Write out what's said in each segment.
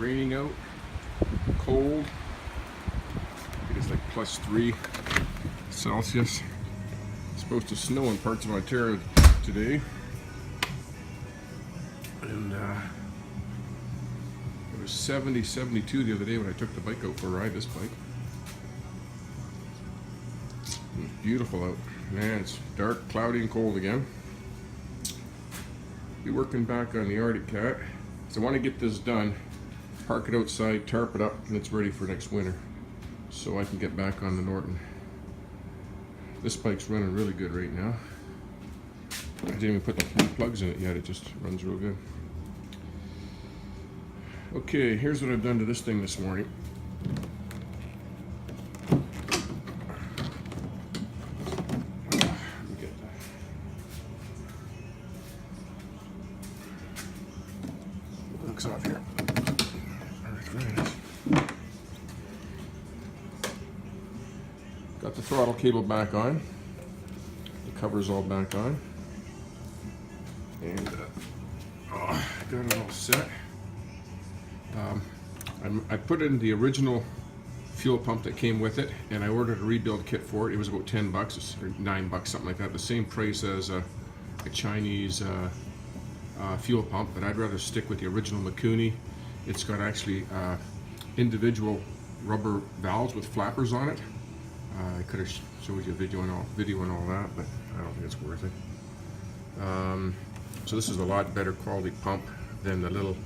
raining out, cold. I think it's like +3 Celsius. It's supposed to snow in parts of Ontario today. And it was 70, 72 the other day when I took the bike out for a ride, this bike. It was beautiful out. Man, it's dark, cloudy, and cold again. Be working back on the Arctic Cat. So I want to get this done, park it outside, tarp it up, and it's ready for next winter. So I can get back on the Norton. This bike's running really good right now. I didn't even put the new plugs in it yet, it just runs real good. Okay, here's what I've done to this thing this morning. Looks off here. Very nice. Got the throttle cable back on. The cover's all back on. And got it all set. I put in the original fuel pump that came with it, and I ordered a rebuild kit for it. It was about $10 or $9, something like that. The same price as a Chinese fuel pump, but I'd rather stick with the original Mikuni. It's got actually individual rubber valves with flappers on it. I could have showed you a video and all that, but I don't think it's worth it. So this is a lot better quality pump than the little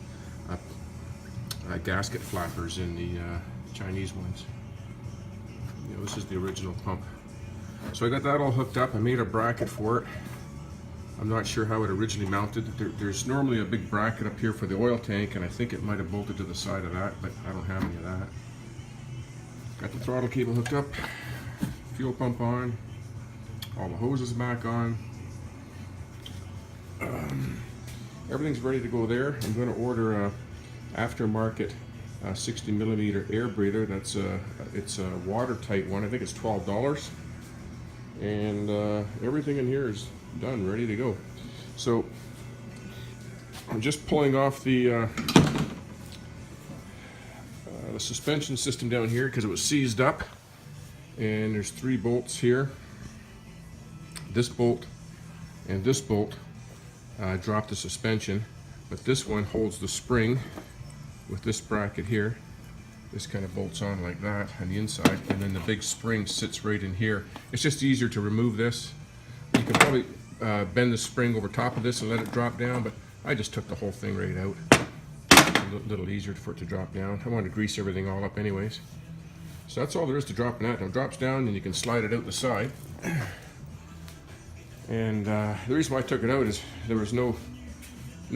gasket flappers in the Chinese ones. You know, this is the original pump. So I got that all hooked up. I made a bracket for it. I'm not sure how it originally mounted. There's normally a big bracket up here for the oil tank, and I think it might have bolted to the side of that, but I don't have any of that. Got the throttle cable hooked up, fuel pump on, all the hoses back on. Everything's ready to go there. I'm going to order a aftermarket 60mm air breather. That's it's a watertight one. I think it's $12, and everything in here is done, ready to go. So I'm just pulling off the suspension system down here because it was seized up, and there's 3 bolts here. This bolt and this bolt drop the suspension, but this one holds the spring with this bracket here. This kind of bolts on like that on the inside, and then the big spring sits right in here. It's just easier to remove this. You can probably bend the spring over top of this and let it drop down, but I just took the whole thing right out. It's a little easier for it to drop down. I want to grease everything all up anyways. So that's all there is to dropping that. Now it drops down and you can slide it out the side. And the reason why I took it out is there was no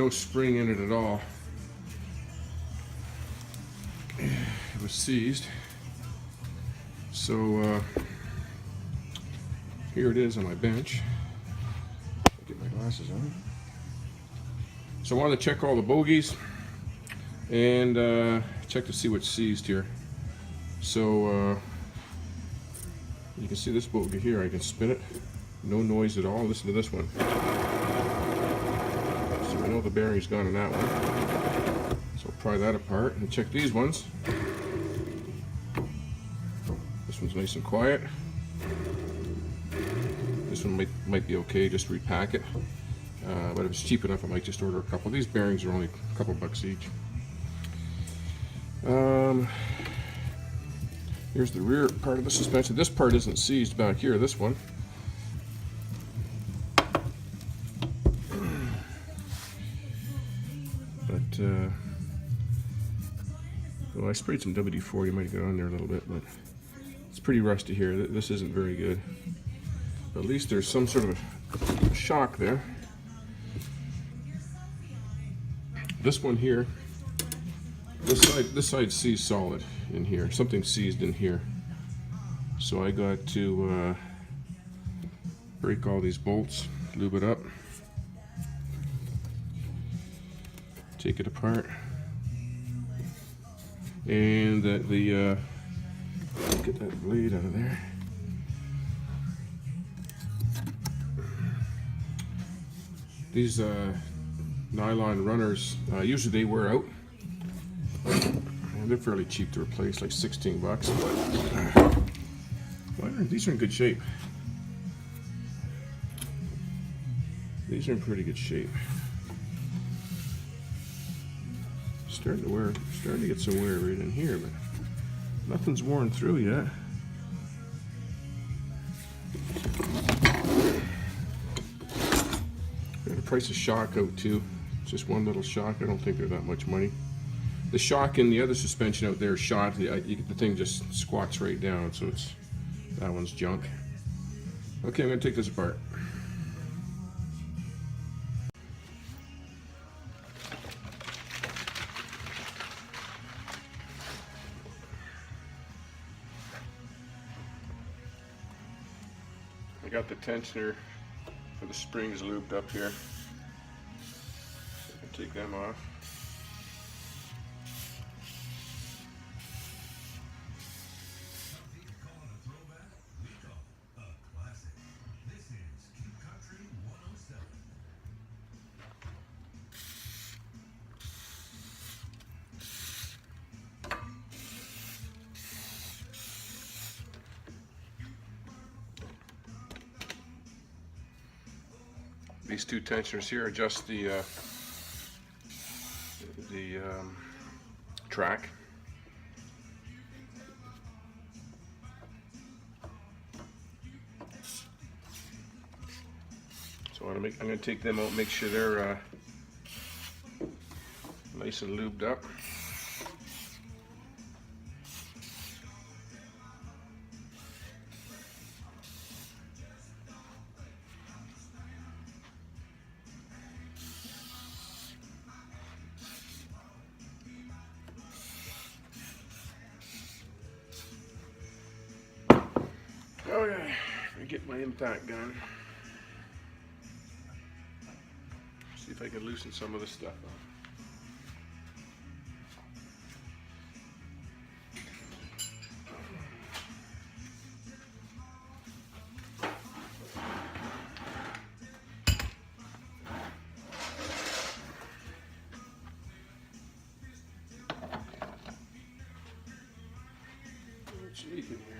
spring in it at all. It was seized. So here it is on my bench. Get my glasses on. So I wanted to check all the bogies and check to see what's seized here. So you can see this bogey here. I can spin it. No noise at all. Listen to this one. So I know the bearing's gone in that one. So I'll pry that apart and check these ones. This one's nice and quiet. This one might be okay, just repack it. But if it's cheap enough, I might just order a couple. These bearings are only a couple bucks each. Here's the rear part of the suspension. This part isn't seized back here, this one. But, well, I sprayed some WD-40, you might get on there a little bit, but it's pretty rusty here. This isn't very good. But at least there's some sort of a shock there. This one here, this side seized solid in here. Something seized in here. So I got to break all these bolts, lube it up, take it apart, and get that blade out of there. These nylon runners, usually they wear out. They're fairly cheap to replace, like 16 bucks. But well, these are in good shape. These are in pretty good shape. Starting to get some wear right in here, but nothing's worn through yet. Got the price of shock out too. It's just one little shock. I don't think they're that much money. The shock in the other suspension out there is shot. The thing just squats right down, so that one's junk. Okay, I'm gonna take this apart. I got the tensioner for the springs looped up here. I can take them off. These two tensioners here adjust the track. So I'm going to take them out, make sure they're nice and lubed up. Okay, I get my impact gun. See if I can loosen some of this stuff up. What's leaking here?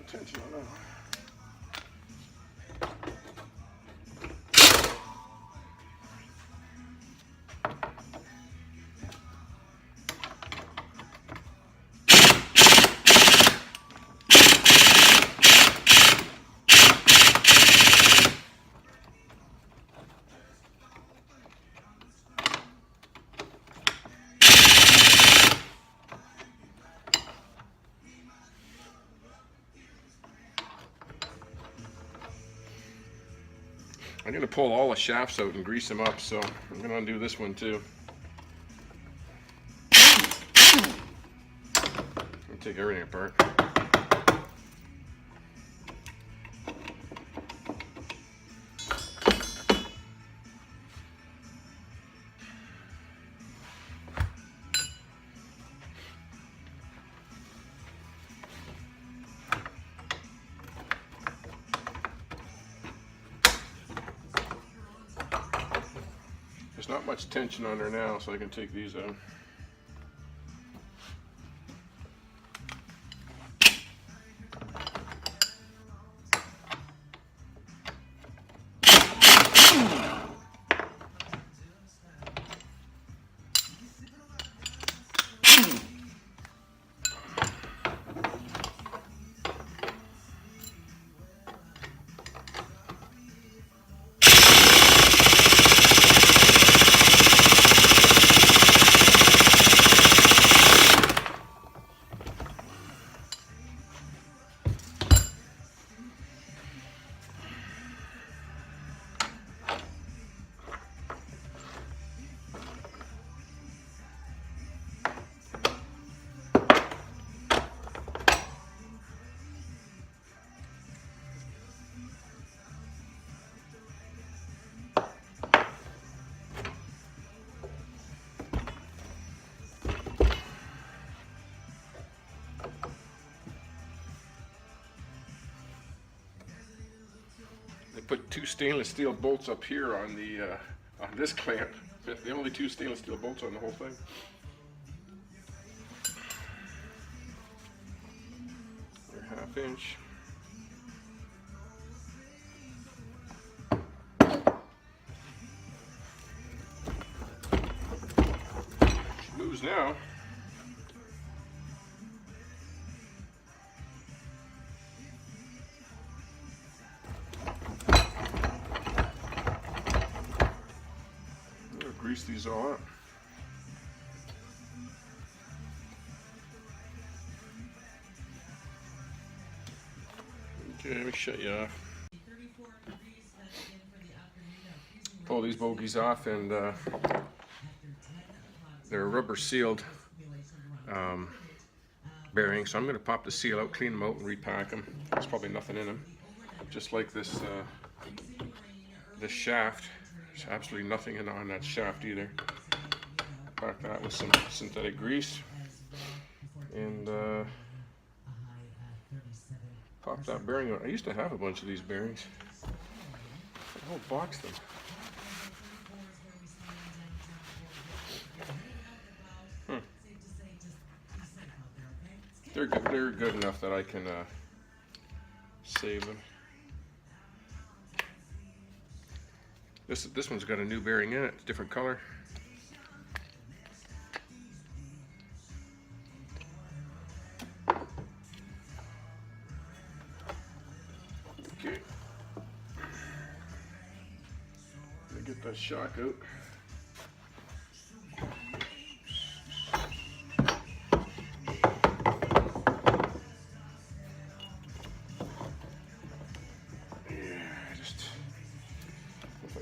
Attention on that. I'm going to pull all the shafts out and grease them up, so I'm going to undo this one too. I'll take everything apart. There's not much tension on there now, so I can take these out. They put 2 stainless steel bolts up here on the on this clamp. The only 2 stainless steel bolts on the whole thing. They're 1/2 inch. She moves now. Grease these all up. Okay, let me shut you off. Pull these bogies off, and they're rubber sealed bearings, so I'm going to pop the seal out, clean them out, and repack them. There's probably nothing in them. Just like this this shaft. There's absolutely nothing on that shaft either. Pack that with some synthetic grease, and pop that bearing out. I used to have a bunch of these bearings. I whole box them. They're good. They're good enough that I can save them. This one's got a new bearing in it. It's a different color. Okay. Let me get that shock out.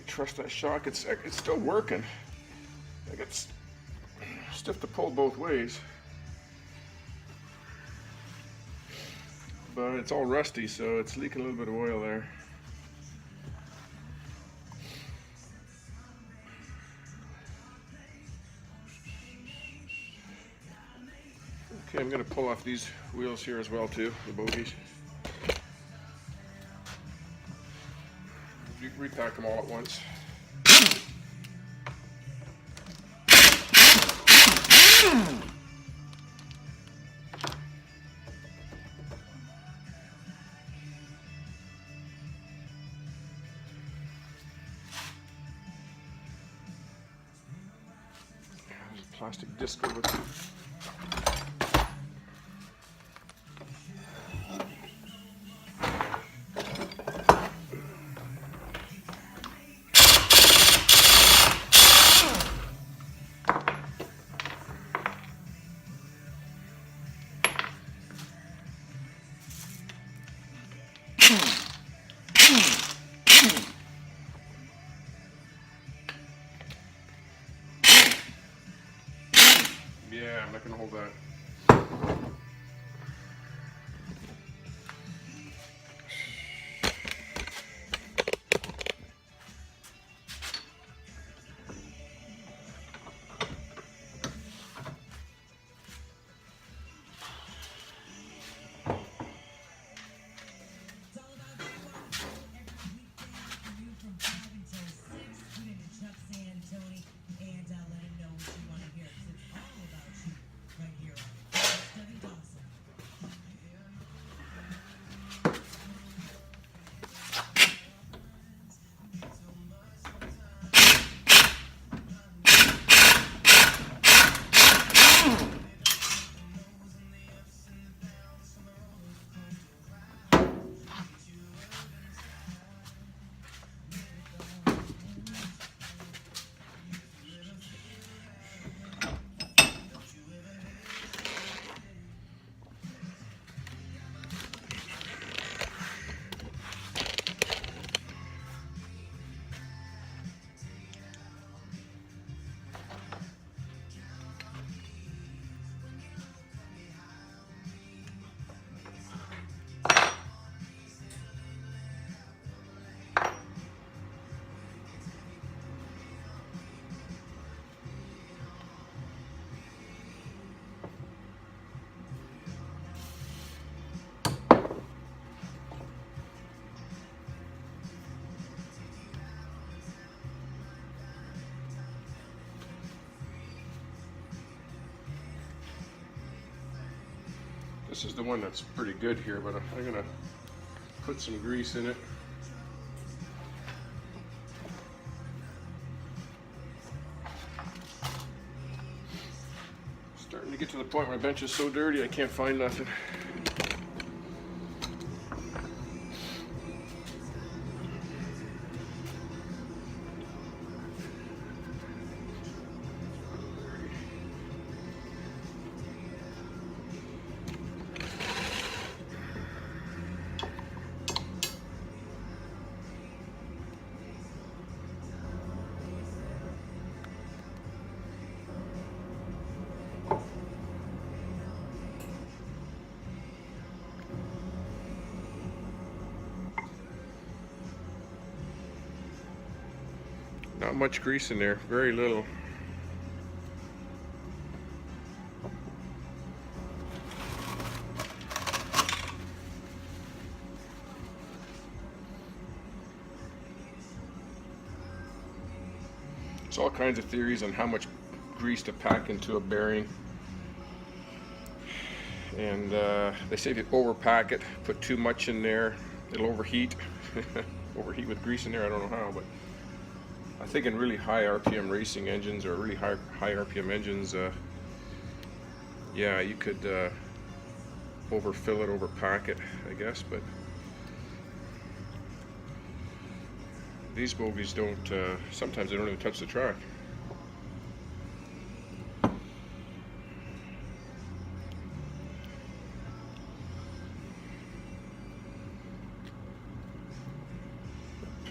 Trust that shock. It's still working. Like, it's stiff to pull both ways, but it's all rusty, so it's leaking a little bit of oil there. Okay, I'm going to pull off these wheels here as well too, the bogies. You can repack them all at once. There's a plastic disc over there. Yeah, I'm not going to hold that. And let him know what you want to hear. It's all about you right here on This is the one that's pretty good here, but I'm gonna put some grease in it. Starting to get to the point where my bench is so dirty I can't find nothing. Not much grease in there, very little. There's all kinds of theories on how much grease to pack into a bearing. And they say if you overpack it, put too much in there, it'll overheat. Overheat with grease in there, I don't know how, but I think in really high RPM racing engines or really high RPM engines, yeah, you could overfill it, overpack it, I guess, but these bogies don't, sometimes they don't even touch the track.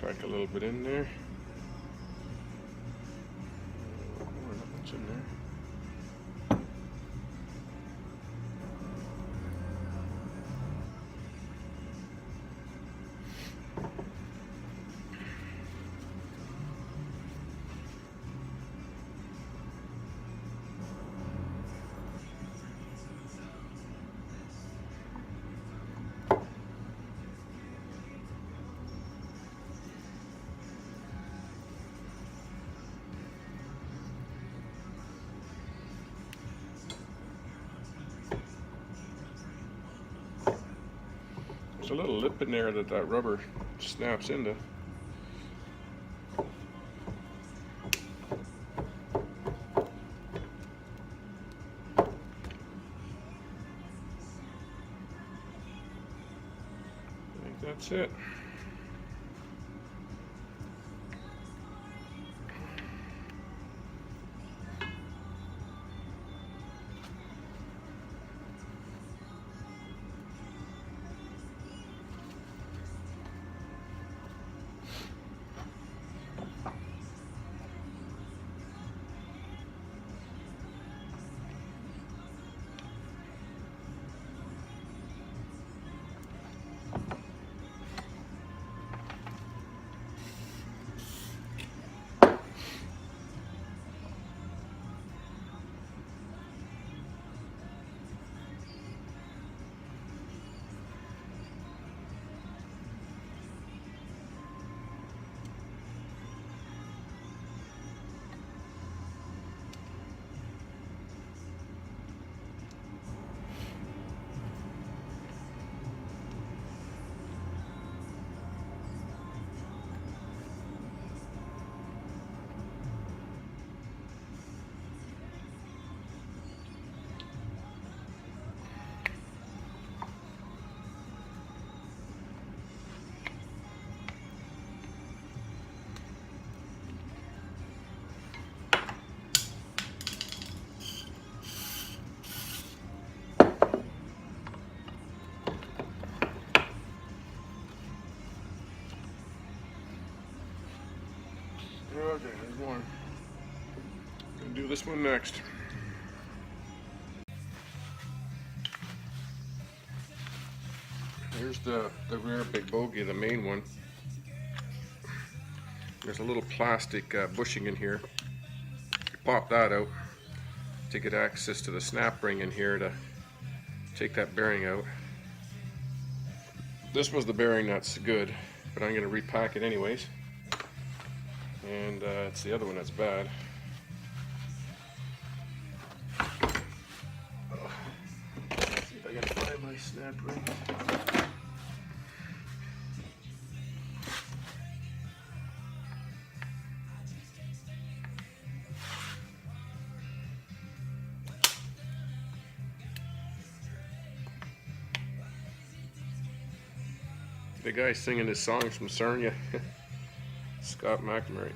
Pack a little bit in there. Not much in there. There's a little lip in there that rubber snaps into. I think that's it. Okay, there's one. Gonna do this one next. Here's the rear big bogie, the main one. There's a little plastic bushing in here. You pop that out to get access to the snap ring in here to take that bearing out. This was the bearing that's good, but I'm going to repack it anyways. And it's the other one that's bad. Let's see if I can find my snap ring. The guy singing his songs from Sarnia, Scott McNamara.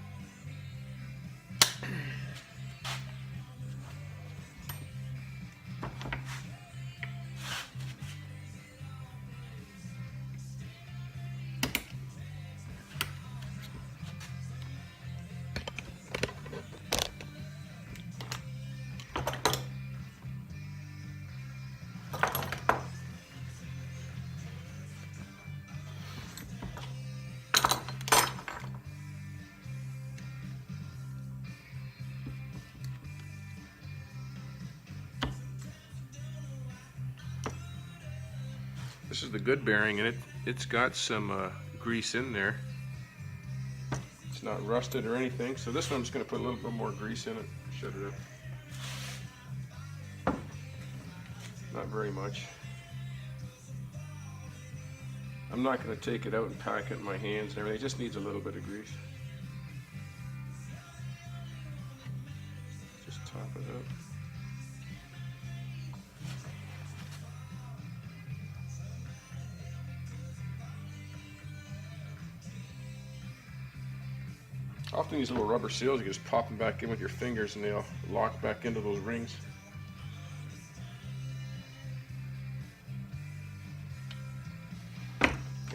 This is the good bearing, and it's got some grease in there. It's not rusted or anything, so this one I'm just going to put a little bit more grease in it, shut it up. Not very much. I'm not going to take it out and pack it in my hands and everything. It just needs a little bit of grease. Just top it up. Often these little rubber seals, you just pop them back in with your fingers and they'll lock back into those rings.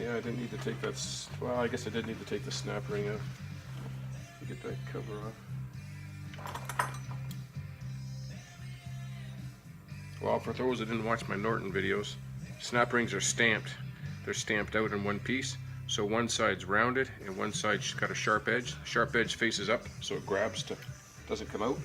Yeah, I didn't need to take that, well, I guess I did need to take the snap ring out to get that cover off. Well, for those that didn't watch my Norton videos, snap rings are stamped. They're stamped out in one piece. So one side's rounded and one side's got a sharp edge. Sharp edge faces up, so it grabs to, doesn't come out.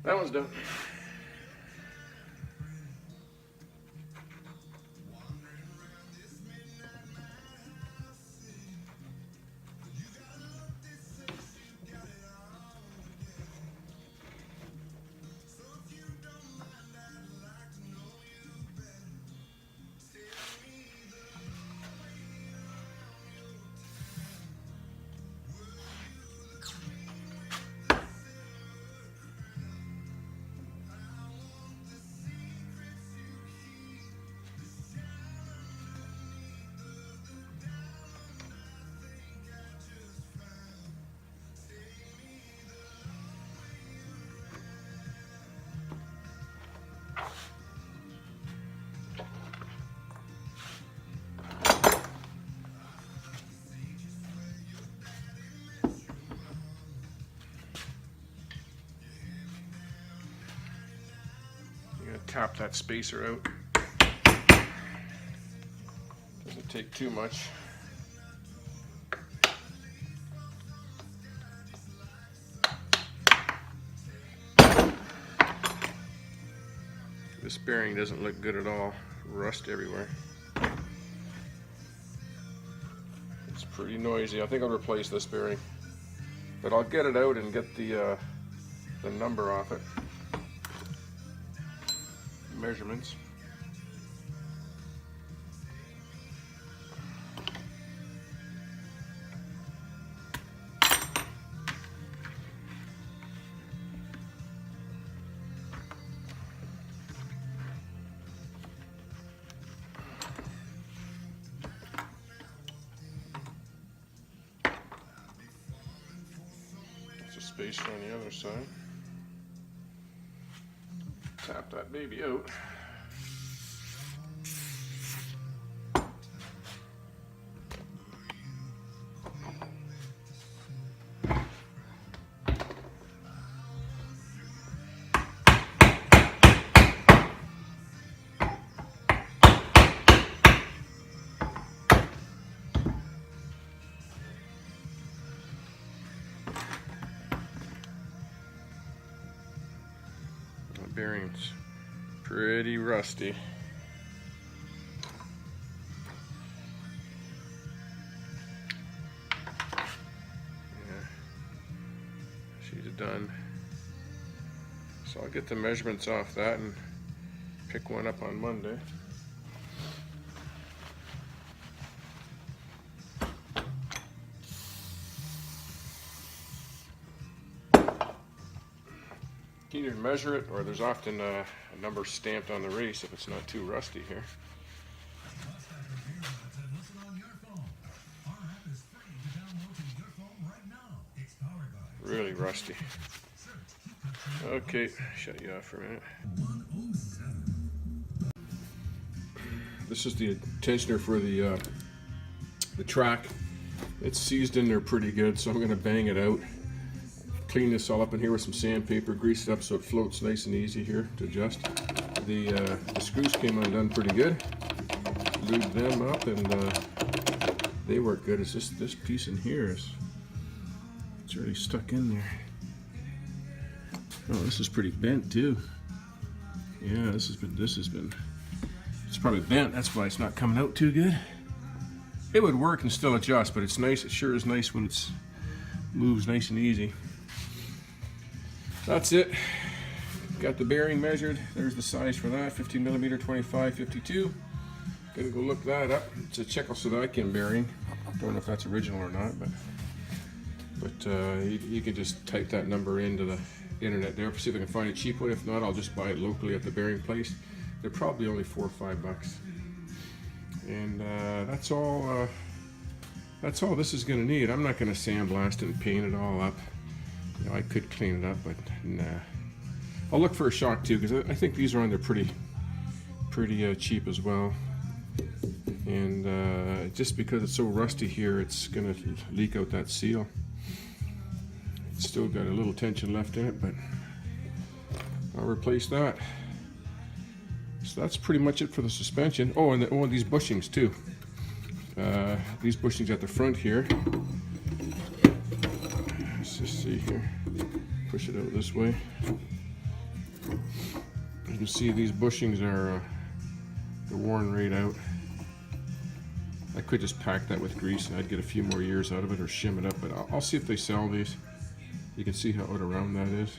That one's done. Tap that spacer out. Doesn't take too much. This bearing doesn't look good at all. Rust everywhere. It's pretty noisy. I think I'll replace this bearing, but I'll get it out and get the number off it. Measurements. There's a spacer on the other side. Tap that baby out. The bearing's Pretty rusty. Yeah, she's done. So I'll get the measurements off that and pick one up on Monday. You can either measure it, or there's often a number stamped on the race if it's not too rusty here. Really rusty. Okay, shut you off for a minute. This is the tensioner for the track. It's seized in there pretty good, so I'm going to bang it out. Clean this all up in here with some sandpaper, grease it up so it floats nice and easy here to adjust. The screws came undone pretty good. Lubed them up, and they work good. It's just this piece in here it's really stuck in there. Oh, this is pretty bent too. Yeah, it's probably bent. That's why it's not coming out too good. It would work and still adjust, but it's nice. It sure is nice when it moves nice and easy. That's it. Got the bearing measured. There's the size for that, 15 millimeter, 25, 52. Gotta go look that up. It's a Czechoslovakian bearing. Don't know if that's original or not, but you can just type that number into the internet there. See if I can find a cheap one. If not, I'll just buy it locally at the bearing place. They're probably only $4 or $5. And that's all. That's all this is going to need. I'm not going to sandblast it and paint it all up. You know, I could clean it up, but nah. I'll look for a shock too, because I think these are on there pretty cheap as well. And just because it's so rusty here, it's going to leak out that seal. It's still got a little tension left in it, but I'll replace that. So that's pretty much it for the suspension. Oh, and these bushings too. These bushings at the front here. Let's just see here. Push it out this way. You can see these bushings are they're worn right out. I could just pack that with grease and I'd get a few more years out of it, or shim it up, but I'll see if they sell these. You can see how out around that is.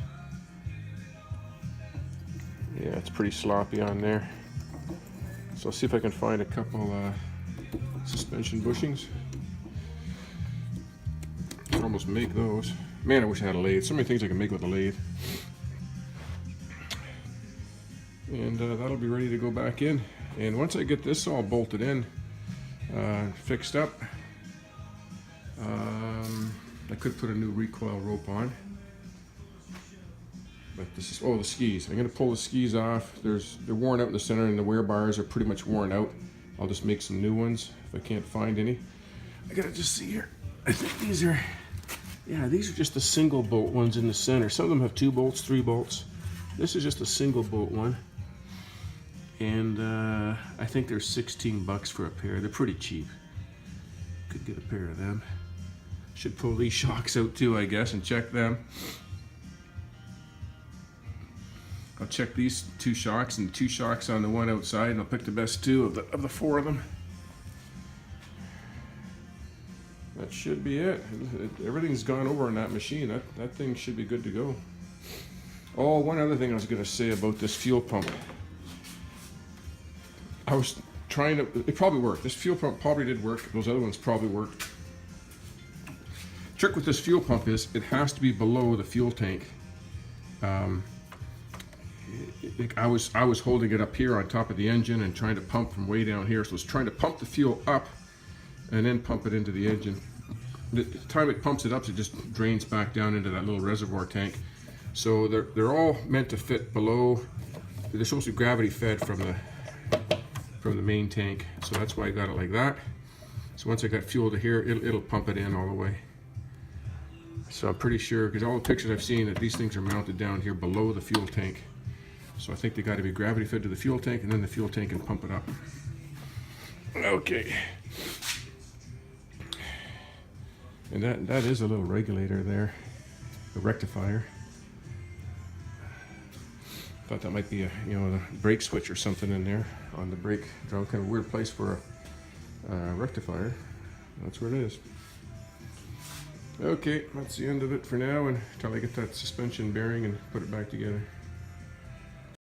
Yeah, it's pretty sloppy on there. So I'll see if I can find a couple suspension bushings. I can almost make those. Man, I wish I had a lathe. So many things I can make with a lathe. And that'll be ready to go back in. And once I get this all bolted in, fixed up, I could put a new recoil rope on. But this is, oh, the skis. I'm going to pull the skis off. They're worn out in the center, and the wear bars are pretty much worn out. I'll just make some new ones if I can't find any. I gotta just see here. I think these are, yeah, these are just the single bolt ones in the center. Some of them have 2 bolts, 3 bolts. This is just a single bolt one. And I think they're $16 for a pair. They're pretty cheap. Could get a pair of them. Should pull these shocks out too, I guess, and check them. I'll check these 2 shocks and 2 shocks on the one outside, and I'll pick the best 2 of the 4 of them. That should be it. Everything's gone over on that machine. That thing should be good to go. Oh, one other thing I was going to say about this fuel pump. I was trying to, it probably worked. This fuel pump probably did work. Those other ones probably worked. Trick with this fuel pump is it has to be below the fuel tank. I was holding it up here on top of the engine and trying to pump from way down here. So I was trying to pump the fuel up and then pump it into the engine. The time it pumps it up, it just drains back down into that little reservoir tank. So they're all meant to fit below. They're supposed to be gravity fed from the main tank. So that's why I got it like that. So once I got fuel to here, it'll pump it in all the way. So I'm pretty sure, because all the pictures I've seen, that these things are mounted down here below the fuel tank. So I think they got to be gravity fed to the fuel tank, and then the fuel tank can pump it up. Okay. And that is a little regulator there, a rectifier. Thought that might be a, you know, a brake switch or something in there on the brake drum. Kind of a weird place for a rectifier. That's where it is. Okay, that's the end of it for now until I get that suspension bearing and put it back together.